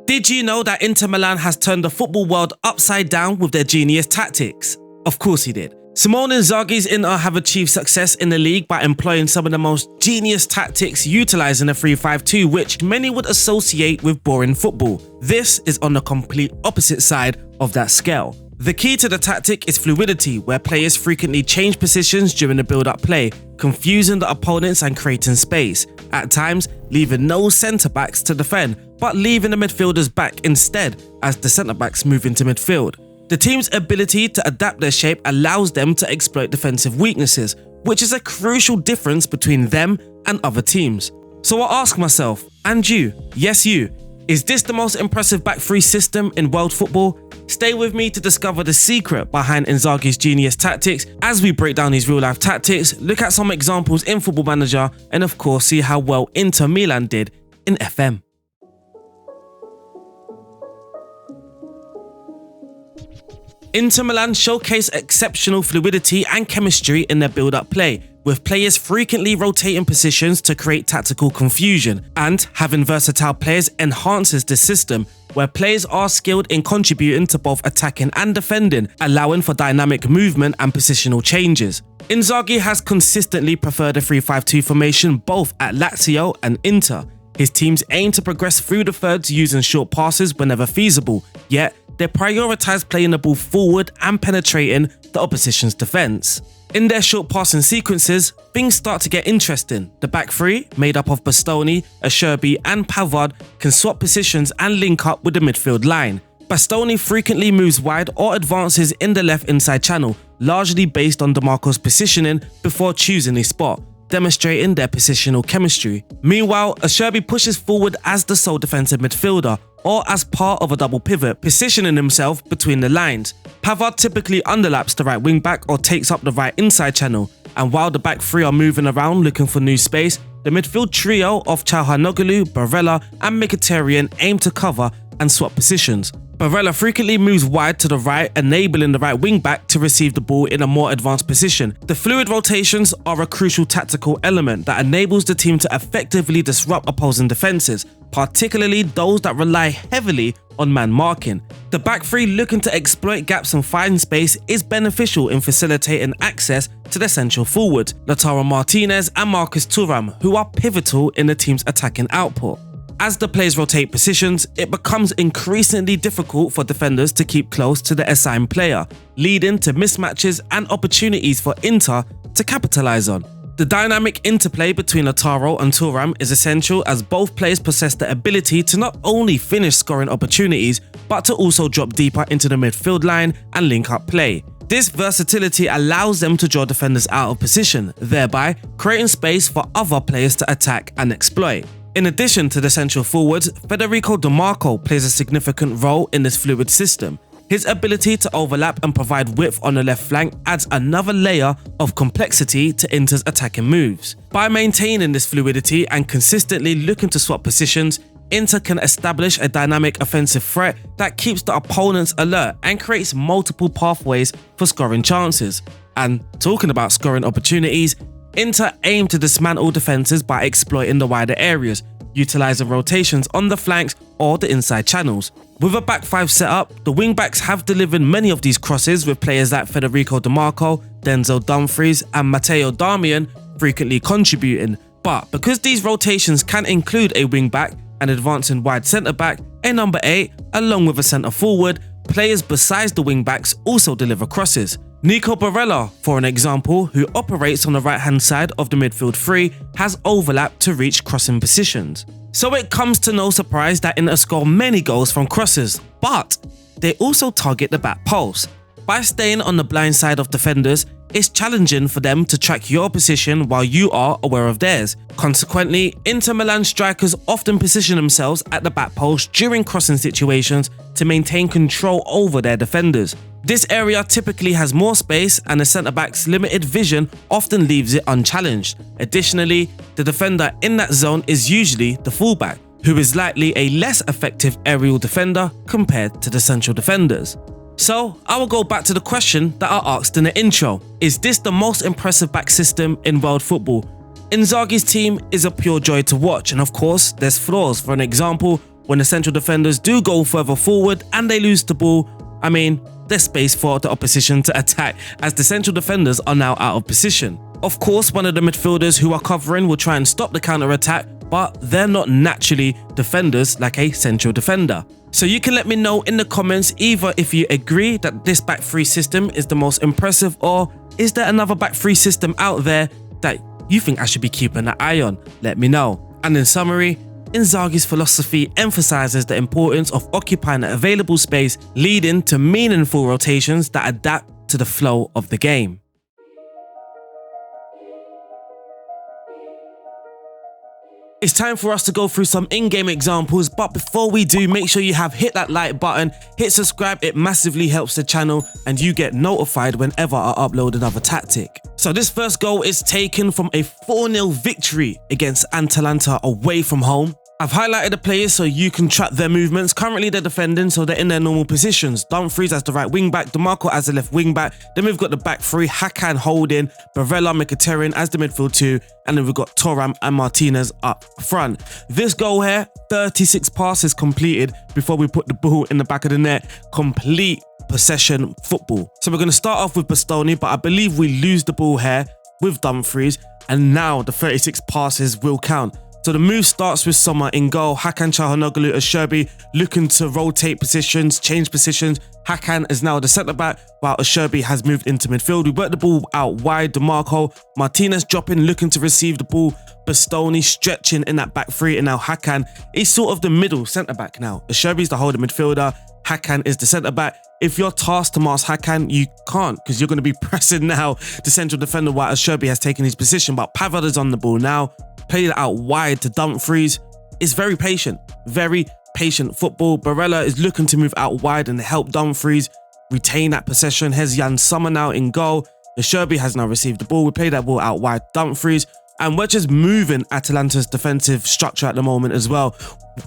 Did you know that Inter Milan has turned the football world upside down with their genius tactics? Of course he did. Simone Inzaghi's Inter have achieved success in the league by employing some of the most genius tactics, utilising a 3-5-2, which many would associate with boring football. This is on the complete opposite side of that scale. The key to the tactic is fluidity, where players frequently change positions during the build-up play, confusing the opponents and creating space, at times leaving no centre-backs to defend, but leaving the midfielders back instead as the centre-backs move into midfield. The team's ability to adapt their shape allows them to exploit defensive weaknesses, which is a crucial difference between them and other teams. So I ask myself, and you, yes you, is this the most impressive back three system in world football? Stay with me to discover the secret behind Inzaghi's genius tactics as we break down his real-life tactics, look at some examples in Football Manager, and of course see how well Inter Milan did in FM. Inter Milan showcase exceptional fluidity and chemistry in their build-up play, with players frequently rotating positions to create tactical confusion, and having versatile players enhances the system, where players are skilled in contributing to both attacking and defending, allowing for dynamic movement and positional changes. Inzaghi has consistently preferred a 3-5-2 formation both at Lazio and Inter. His teams aim to progress through the thirds using short passes whenever feasible, yet they prioritise playing the ball forward and penetrating the opposition's defence. In their short passing sequences, things start to get interesting. The back three, made up of Bastoni, Acerbi and Pavard, can swap positions and link up with the midfield line. Bastoni frequently moves wide or advances in the left inside channel, largely based on DeMarco's positioning before choosing his spot, demonstrating their positional chemistry. Meanwhile, Acerbi pushes forward as the sole defensive midfielder, or as part of a double pivot, positioning himself between the lines. Pavard typically underlaps the right wing back or takes up the right inside channel, and while the back three are moving around looking for new space, the midfield trio of Çalhanoğlu, Barella and Mkhitaryan aim to cover and swap positions. Barella frequently moves wide to the right, enabling the right wing back to receive the ball in a more advanced position. The fluid rotations are a crucial tactical element that enables the team to effectively disrupt opposing defences, particularly those that rely heavily on man marking. The back three looking to exploit gaps and find space is beneficial in facilitating access to the central forwards, Lautaro Martinez and Marcus Thuram, who are pivotal in the team's attacking output. As the players rotate positions, it becomes increasingly difficult for defenders to keep close to the assigned player, leading to mismatches and opportunities for Inter to capitalise on. The dynamic interplay between Lautaro and Thuram is essential, as both players possess the ability to not only finish scoring opportunities, but to also drop deeper into the midfield line and link up play. This versatility allows them to draw defenders out of position, thereby creating space for other players to attack and exploit. In addition to the central forwards, Federico DeMarco plays a significant role in this fluid system. His ability to overlap and provide width on the left flank adds another layer of complexity to Inter's attacking moves. By maintaining this fluidity and consistently looking to swap positions, Inter can establish a dynamic offensive threat that keeps the opponents alert and creates multiple pathways for scoring chances. And talking about scoring opportunities, Inter aim to dismantle defences by exploiting the wider areas, utilising rotations on the flanks or the inside channels. With a back five setup, the wing-backs have delivered many of these crosses, with players like Federico DeMarco, Denzel Dumfries and Matteo Darmian frequently contributing. But because these rotations can include a wing-back, an advancing wide centre-back, a number 8, along with a centre-forward, players besides the wing-backs also deliver crosses. Nico Barella, for an example, who operates on the right-hand side of the midfield three, has overlap to reach crossing positions. So it comes to no surprise that Inter score many goals from crosses, but they also target the back post. By staying on the blind side of defenders, it's challenging for them to track your position while you are aware of theirs. Consequently, Inter Milan strikers often position themselves at the back post during crossing situations to maintain control over their defenders. This area typically has more space, and the centre-back's limited vision often leaves it unchallenged. Additionally, the defender in that zone is usually the fullback, who is likely a less effective aerial defender compared to the central defenders. So I will go back to the question that I asked in the intro. Is this the most impressive back system in world football? Inzaghi's team is a pure joy to watch, and of course there's flaws. For an example, when the central defenders do go further forward and they lose the ball, I mean, there's space for the opposition to attack as the central defenders are now out of position. Of course, one of the midfielders who are covering will try and stop the counter-attack, but they're not naturally defenders like a central defender. So you can let me know in the comments either if you agree that this back three system is the most impressive, or is there another back three system out there that you think I should be keeping an eye on? Let me know. And in summary, Inzaghi's philosophy emphasizes the importance of occupying the available space, leading to meaningful rotations that adapt to the flow of the game. It's time for us to go through some in-game examples, but before we do, make sure you have hit that like button, hit subscribe, it massively helps the channel and you get notified whenever I upload another tactic. So this first goal is taken from a 4-0 victory against Atalanta away from home. I've highlighted the players so you can track their movements. Currently they're defending, so they're in their normal positions. Dumfries as the right wing back, DeMarco as the left wing back. Then we've got the back three, Hakan holding, Barella, Mkhitaryan as the midfield two, and then we've got Thuram and Martinez up front. This goal here, 36 passes completed before we put the ball in the back of the net. Complete possession football. So we're going to start off with Bastoni, but I believe we lose the ball here with Dumfries, and now the 36 passes will count. So the move starts with Sommer in goal, Hakan Çalhanoğlu as Sherby looking to rotate positions, change positions. Hakan is now the centre-back, while Sherby has moved into midfield. We work the ball out wide, DeMarco, Martinez dropping, looking to receive the ball, Bastoni stretching in that back three, and now Hakan is sort of the middle centre-back now. Sherby's the holding midfielder, Hakan is the centre-back. If you're tasked to mask Hakan, you can't, because you're going to be pressing now the central defender while Sherby has taken his position, but Pavard is on the ball now. Played it out wide to Dumfries. It's very patient football. Barella is looking to move out wide and help Dumfries retain that possession. Here's Jan Sommer now in goal. Sherby has now received the ball. We play that ball out wide, Dumfries, and we're just moving Atalanta's defensive structure at the moment as well,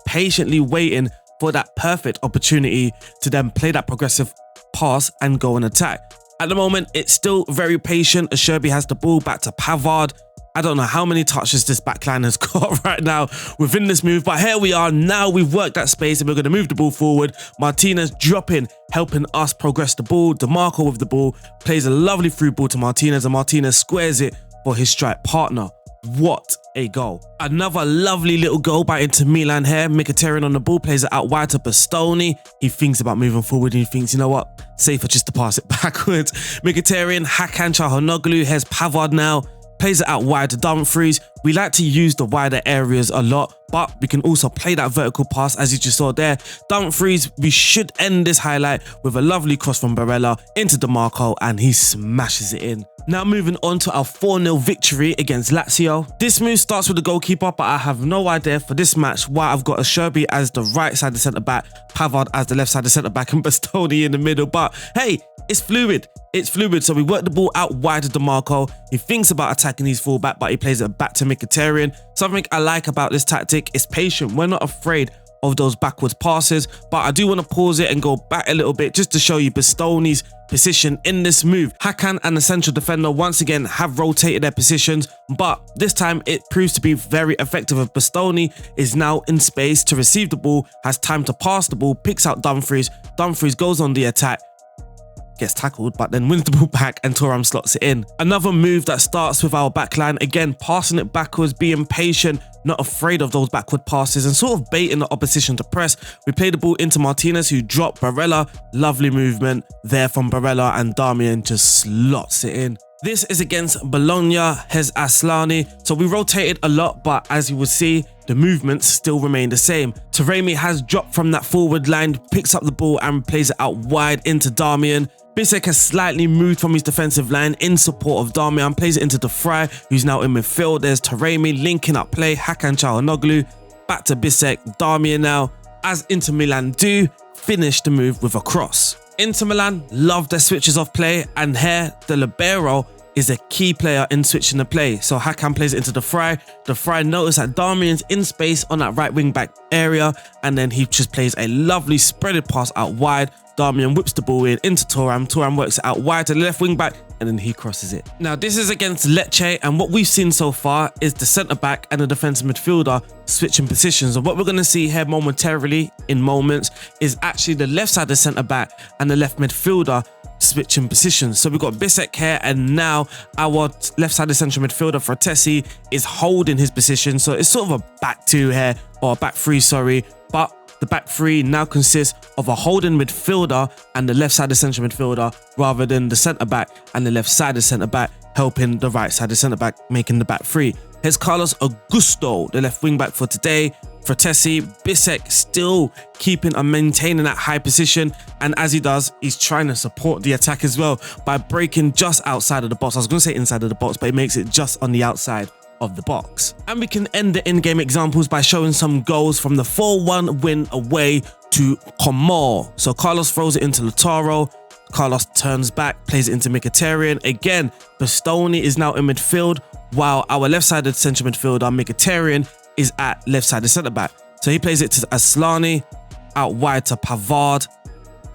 patiently waiting for that perfect opportunity to then play that progressive pass and go and attack. At the moment, it's still very patient. Sherby has the ball back to Pavard. I don't know how many touches this backline has got right now within this move, but here we are. Now we've worked that space and we're going to move the ball forward. Martinez dropping, helping us progress the ball. DeMarco with the ball, plays a lovely through ball to Martinez, and Martinez squares it for his strike partner. What a goal. Another lovely little goal by Inter Milan here. Mkhitaryan on the ball, plays it out wide to Bastoni. He thinks about moving forward and he thinks, you know what, safer just to pass it backwards. Mkhitaryan, Hakan Çalhanoğlu, here's Pavard now. Plays it out wide to Dumfries. We like to use the wider areas a lot, but we can also play that vertical pass as you just saw there. Dumfries, we should end this highlight with a lovely cross from Barella into DeMarco, and he smashes it in. Now moving on to our 4-0 victory against Lazio. This move starts with the goalkeeper, but I have no idea for this match why I've got Sherby as the right side of centre-back, Pavard as the left side of centre-back, and Bastoni in the middle. But hey, it's fluid. It's fluid. So we work the ball out wide to DeMarco. He thinks about attacking his fullback, but he plays it back to Mkhitaryan. Something I like about this tactic is patient. We're not afraid of those backwards passes, but I do want to pause it and go back a little bit just to show you Bastoni's position in this move. Hakan and the central defender once again have rotated their positions, but this time it proves to be very effective. If Bastoni is now in space to receive the ball, has time to pass the ball, picks out Dumfries. Dumfries goes on the attack, gets tackled, but then wins the ball back and Thuram slots it in. Another move that starts with our backline, again, passing it backwards, being patient, not afraid of those backward passes and sort of baiting the opposition to press. We play the ball into Martinez, who dropped Barella. Lovely movement there from Barella, and Darmian just slots it in. This is against Bologna, Hez Aslani. So we rotated a lot, but as you will see, the movements still remain the same. Taremi has dropped from that forward line, picks up the ball and plays it out wide into Darmian. Bisek has slightly moved from his defensive line in support of Darmian, plays it into De Vrij, who's now in midfield. There's Taremi linking up play, Hakan Çalhanoğlu, back to Bisek, Darmian now, as Inter Milan do, finish the move with a cross. Inter Milan love their switches of play, and here the libero is a key player in switching the play. So Hakan plays it into the Fry. The Fry notices that Darmian's in space on that right wing back area, and then he just plays a lovely spreaded pass out wide. Darmian whips the ball in into Thuram. Thuram works it out wide to the left wing back, and then he crosses it. Now this is against Lecce, and what we've seen so far is the centre back and the defensive midfielder switching positions. And what we're going to see here momentarily in moments is actually the left side of the centre back and the left midfielder switching positions. So we've got Bisek here, and now our left side of central midfielder Fratesi is holding his position. So it's sort of a back two here, or a back three, sorry, but the back three now consists of a holding midfielder and the left side of central midfielder, rather than the centre back and the left side of centre back helping the right side of centre back, making the back three. Here's Carlos Augusto, the left wing back for today. Fratesi, Bisek still keeping and maintaining that high position, and as he does, he's trying to support the attack as well by breaking just outside of the box. I was going to say inside of the box, but he makes it just on the outside of the box. And we can end the in-game examples by showing some goals from the 4-1 win away to Como. So Carlos throws it into Lautaro. Carlos turns back, plays it into Mkhitaryan. Again, Bastoni is now in midfield, while our left-sided central midfielder, Mkhitaryan, is at left-sided centre-back. So he plays it to Aslani, out wide to Pavard.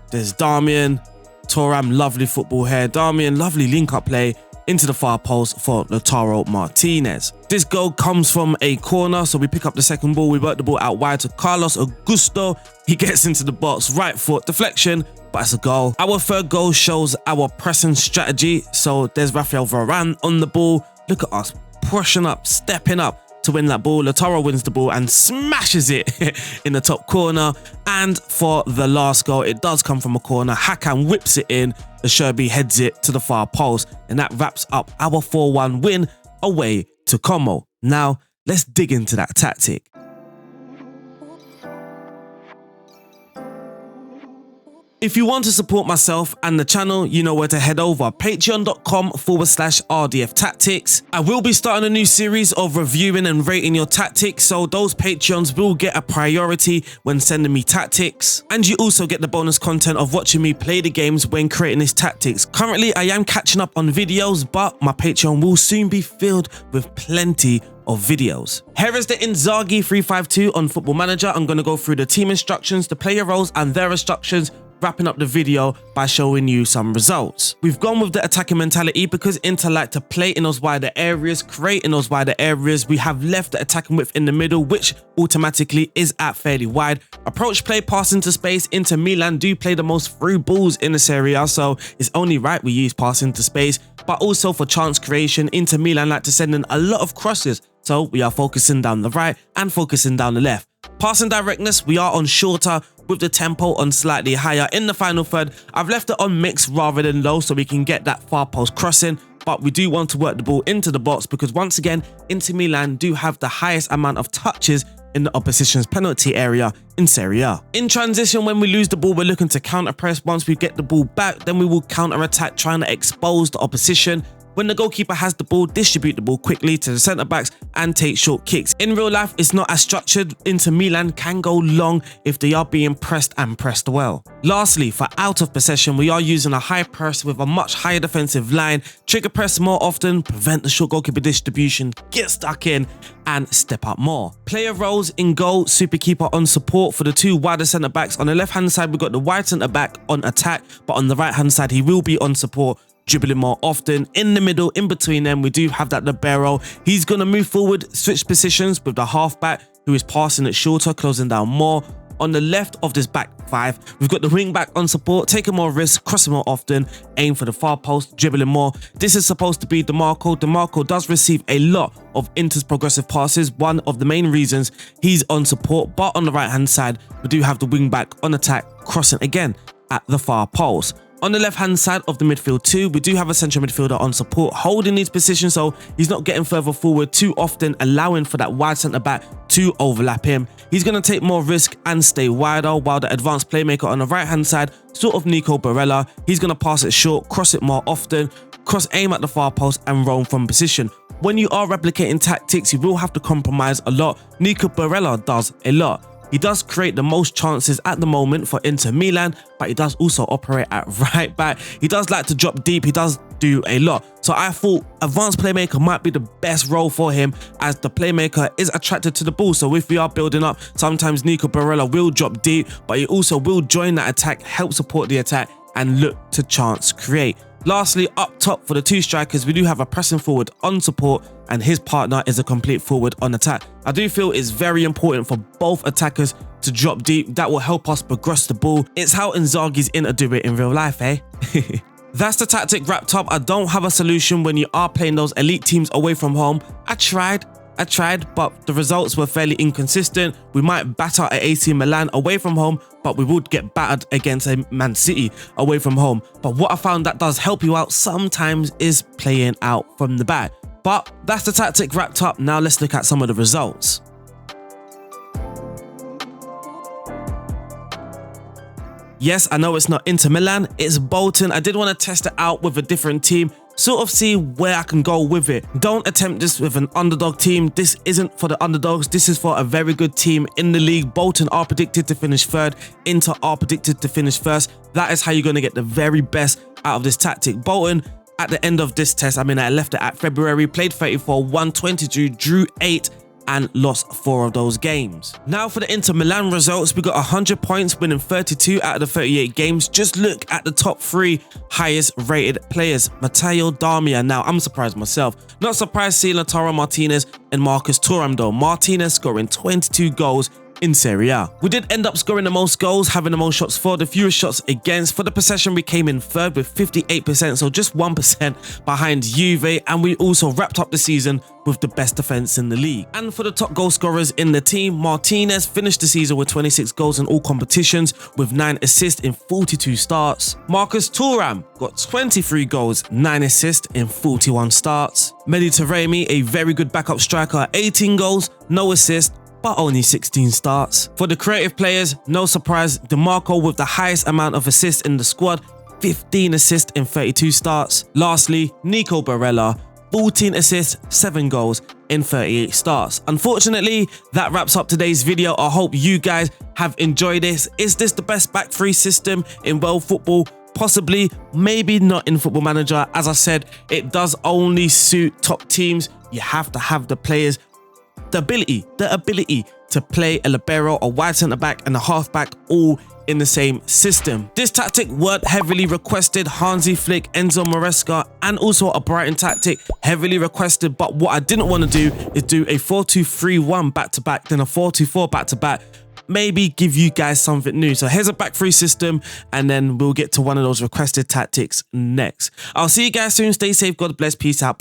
There's Darmian, Thuram, lovely football here. Darmian, lovely link-up play into the far post for Lautaro Martinez. This goal comes from a corner, so we pick up the second ball. We work the ball out wide to Carlos Augusto. He gets into the box, right foot, deflection, but it's a goal. Our third goal shows our pressing strategy. So there's Rafael Varane on the ball. Look at us pushing up, stepping up to win that ball. Lautaro wins the ball and smashes it in the top corner. And for the last goal, it does come from a corner. Hakan whips it in. The Sherby heads it to the far post, and that wraps up our 4-1 win away to Como. Now, let's dig into that tactic. If you want to support myself and the channel, you know where to head over. Patreon.com/RDF Tactics. I will be starting a new series of reviewing and rating your tactics, so those Patreons will get a priority when sending me tactics. And you also get the bonus content of watching me play the games when creating these tactics. Currently, I am catching up on videos, but my Patreon will soon be filled with plenty of videos. Here is the Inzaghi 352 on Football Manager. I'm going to go through the team instructions, the player roles and their instructions, wrapping up the video by showing you some results. We've gone with the attacking mentality because Inter like to play in those wider areas, create in those wider areas. We have left the attacking width in the middle, which automatically is at fairly wide. Approach play, pass into space. Inter Milan do play the most through balls in this area, so it's only right we use pass into space. But also for chance creation, Inter Milan like to send in a lot of crosses, so we are focusing down the right and focusing down the left. Passing directness, we are on shorter with the tempo on slightly higher. In the final third, I've left it on mix rather than low so we can get that far post crossing, but we do want to work the ball into the box because once again, Inter Milan do have the highest amount of touches in the opposition's penalty area in Serie A. In transition, when we lose the ball, we're looking to counter press. Once we get the ball back, then we will counter attack, trying to expose the opposition. When the goalkeeper has the ball, distribute the ball quickly to the centre backs and take short kicks. In real life, it's not as structured. Inter Milan can go long if they are being pressed and pressed well. Lastly, for out of possession, we are using a high press with a much higher defensive line, trigger press more often, prevent the short goalkeeper distribution, get stuck in and step up more. Player roles in goal, super keeper on support for the two wider centre backs. On the left hand side, we've got the wide centre back on attack, but on the right hand side, he will be on support, dribbling more often. In the middle, in between them, we do have that libero. He's going to move forward, switch positions with the halfback who is passing it shorter, closing down more. On the left of this back five, we've got the wing back on support, taking more risks, crossing more often, aim for the far post, dribbling more. This is supposed to be DeMarco. DeMarco does receive a lot of Inter's progressive passes, one of the main reasons he's on support. But on the right hand side, we do have the wing back on attack, crossing again at the far post. On the left-hand side of the midfield too, we do have a central midfielder on support, holding these positions so he's not getting further forward too often, allowing for that wide centre-back to overlap him. He's going to take more risk and stay wider, while the advanced playmaker on the right-hand side, sort of Nico Barella, he's going to pass it short, cross it more often, cross aim at the far post and roam from position. When you are replicating tactics, you will have to compromise a lot. Nico Barella does a lot. He does create the most chances at the moment for Inter Milan, but he does also operate at right back. He does like to drop deep. He does do a lot. So I thought advanced playmaker might be the best role for him, as the playmaker is attracted to the ball. So if we are building up, sometimes Nico Barella will drop deep, but he also will join that attack, help support the attack, and look to chance create. Lastly, up top for the two strikers, we do have a pressing forward on support, and his partner is a complete forward on attack. I do feel it's very important for both attackers to drop deep. That will help us progress the ball. It's how Inzaghi's Inter do it in real life, eh? That's the tactic wrapped up. I don't have a solution when you are playing those elite teams away from home. I tried, but the results were fairly inconsistent. We might batter at AC Milan away from home, but we would get battered against a Man City away from home. But what I found that does help you out sometimes is playing out from the back. But that's the tactic wrapped up. Now let's look at some of the results. Yes, I know it's not Inter Milan, it's Bolton. I did want to test it out with a different team, sort of see where I can go with it. Don't attempt this with an underdog team. This isn't for the underdogs. This is for a very good team in the league. Bolton are predicted to finish third. Inter are predicted to finish first. That is how you're going to get the very best out of this tactic. Bolton, at the end of this test, I left it at February, played 34, won 22, drew 8, and lost 4 of those games. Now for the Inter Milan results, we got 100 points, winning 32 out of the 38 games. Just look at the top 3 highest rated players. Matteo Darmian. Now I'm surprised myself. Not surprised seeing Lautaro Martinez and Marcus Thuram though. Martinez scoring 22 goals in Serie A. We did end up scoring the most goals, having the most shots for, the fewest shots against. For the possession, we came in third with 58%, so just 1% behind Juve, and we also wrapped up the season with the best defense in the league. And for the top goal scorers in the team, Martinez finished the season with 26 goals in all competitions with 9 assists in 42 starts. Marcus Thuram got 23 goals, 9 assists in 41 starts. Mehdi Taremi, a very good backup striker, 18 goals, no assists, but only 16 starts. For the creative players, no surprise, DeMarco with the highest amount of assists in the squad, 15 assists in 32 starts. Lastly, Nico Barella, 14 assists, 7 goals in 38 starts. Unfortunately, that wraps up today's video. I hope you guys have enjoyed this. Is this the best back three system in world football? Possibly, maybe not in Football Manager. As I said, it does only suit top teams. You have to have the players, the ability to play a libero, a wide centre back, and a half back all in the same system. This tactic weren't heavily requested. Hansi Flick, Enzo Maresca, and also a Brighton tactic heavily requested. But what I didn't want to do is do a 4-2-3-1 back-to-back, then a 4-2-4 back-to-back. Maybe give you guys something new. So here's a back three system, and then we'll get to one of those requested tactics next. I'll see you guys soon. Stay safe. God bless. Peace out.